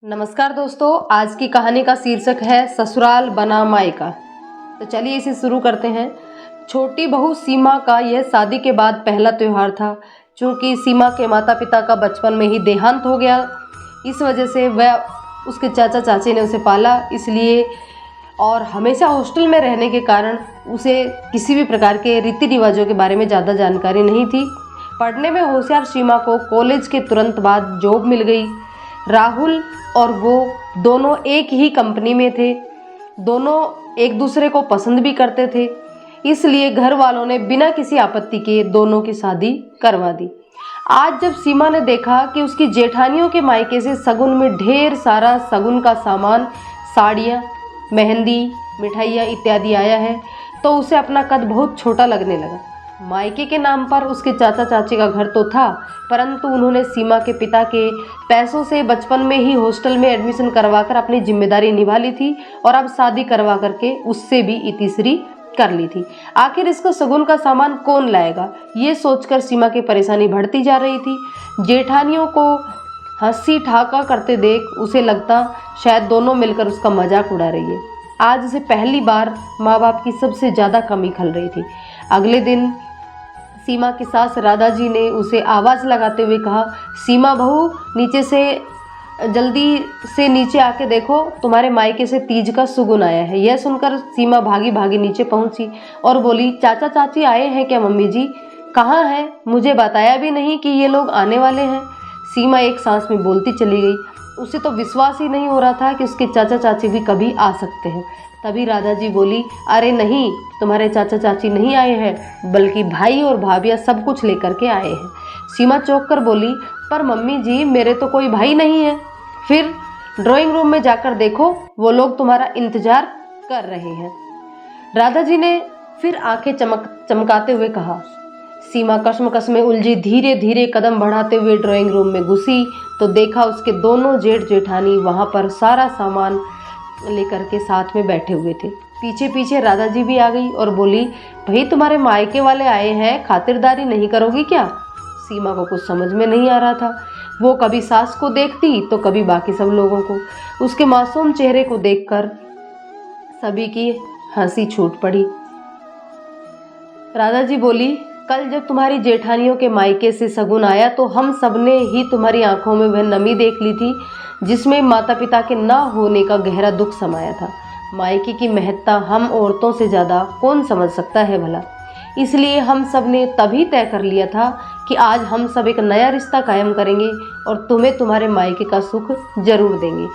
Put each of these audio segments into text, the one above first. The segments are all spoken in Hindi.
नमस्कार दोस्तों, आज की कहानी का शीर्षक है ससुराल बना मायका। तो चलिए इसे शुरू करते हैं। छोटी बहू सीमा का यह शादी के बाद पहला त्यौहार था। चूँकि सीमा के माता पिता का बचपन में ही देहांत हो गया, इस वजह से वह उसके चाचा चाची ने उसे पाला, इसलिए और हमेशा हॉस्टल में रहने के कारण उसे किसी भी प्रकार के रीति रिवाजों के बारे में ज़्यादा जानकारी नहीं थी। पढ़ने में होशियार सीमा को कॉलेज के तुरंत बाद जॉब मिल गई। राहुल और वो दोनों एक ही कंपनी में थे, दोनों एक दूसरे को पसंद भी करते थे, इसलिए घर वालों ने बिना किसी आपत्ति के दोनों की शादी करवा दी। आज जब सीमा ने देखा कि उसकी जेठानियों के मायके से शगुन में ढेर सारा शगुन का सामान, साड़ियाँ, मेहंदी, मिठाइयाँ इत्यादि आया है, तो उसे अपना कद बहुत छोटा लगने लगा। मायके के नाम पर उसके चाचा चाची का घर तो था, परंतु उन्होंने सीमा के पिता के पैसों से बचपन में ही हॉस्टल में एडमिशन करवाकर अपनी जिम्मेदारी निभा ली थी और अब शादी करवा करके उससे भी इतीसरी कर ली थी। आखिर इसको शगुन का सामान कौन लाएगा, ये सोचकर सीमा की परेशानी बढ़ती जा रही थी। जेठानियों को हंसी ठाका करते देख उसे लगता शायद दोनों मिलकर उसका मजाक उड़ा रही है। आज उसे पहली बार माँ बाप की सबसे ज़्यादा कमी खल रही थी। अगले दिन सीमा की सास राधा जी ने उसे आवाज़ लगाते हुए कहा, सीमा बहू, जल्दी से नीचे आके देखो, तुम्हारे मायके से तीज का सुगुन आया है। यह सुनकर सीमा भागी भागी नीचे पहुंची और बोली, चाचा चाची आए हैं क्या मम्मी जी? कहाँ हैं? मुझे बताया भी नहीं कि ये लोग आने वाले हैं। सीमा एक सांस में बोलती चली गई। उसे तो विश्वास ही नहीं हो रहा था कि उसके चाचा चाची भी कभी आ सकते हैं। तभी राधा जी बोली, अरे नहीं, तुम्हारे चाचा चाची नहीं आए हैं, बल्कि भाई और भाभियाँ सब कुछ लेकर के आए हैं। सीमा चौंक कर बोली, पर मम्मी जी, मेरे तो कोई भाई नहीं है। फिर ड्राइंग रूम में जाकर देखो, वो लोग तुम्हारा इंतजार कर रहे हैं। राधा जी ने फिर आंखें चमकाते हुए कहा। सीमा कश्मकश में उलझी धीरे धीरे कदम बढ़ाते हुए ड्राइंग रूम में घुसी तो देखा उसके दोनों जेठ जेठानी वहाँ पर सारा सामान लेकर के साथ में बैठे हुए थे। पीछे पीछे राधा जी भी आ गई और बोली, भाई तुम्हारे मायके वाले आए हैं, खातिरदारी नहीं करोगी क्या? सीमा को कुछ समझ में नहीं आ रहा था। वो कभी सास को देखती तो कभी बाकी सब लोगों को। उसके मासूम चेहरे को देखकर सभी की हंसी छूट पड़ी। राधा जी बोली, कल जब तुम्हारी जेठानियों के मायके से शगुन आया तो हम सबने ही तुम्हारी आंखों में वह नमी देख ली थी जिसमें माता पिता के न होने का गहरा दुख समाया था। मायके की महत्ता हम औरतों से ज़्यादा कौन समझ सकता है भला। इसलिए हम सब ने तभी तय कर लिया था कि आज हम सब एक नया रिश्ता कायम करेंगे और तुम्हें तुम्हारे मायके का सुख जरूर देंगे।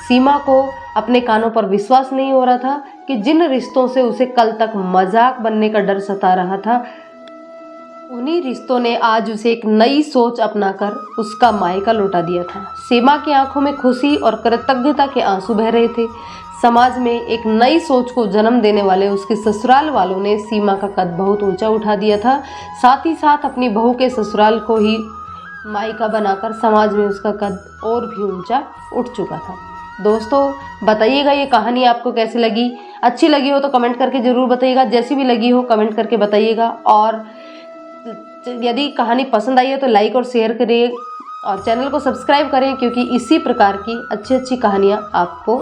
सीमा को अपने कानों पर विश्वास नहीं हो रहा था कि जिन रिश्तों से उसे कल तक मजाक बनने का डर सता रहा था, उन्हीं रिश्तों ने आज उसे एक नई सोच अपनाकर उसका मायका लौटा दिया था। सीमा की आंखों में खुशी और कृतज्ञता के आंसू बह रहे थे। समाज में एक नई सोच को जन्म देने वाले उसके ससुराल वालों ने सीमा का कद बहुत ऊंचा उठा दिया था। साथ ही साथ अपनी बहू के ससुराल को ही मायका बनाकर समाज में उसका कद और भी ऊंचा उठ चुका था। दोस्तों, बताइएगा ये कहानी आपको कैसी लगी? अच्छी लगी हो तो कमेंट करके ज़रूर बताइएगा। जैसी भी लगी हो कमेंट करके बताइएगा। और यदि कहानी पसंद आई है तो लाइक और शेयर करिए और चैनल को सब्सक्राइब करें, क्योंकि इसी प्रकार की अच्छी अच्छी कहानियाँ आपको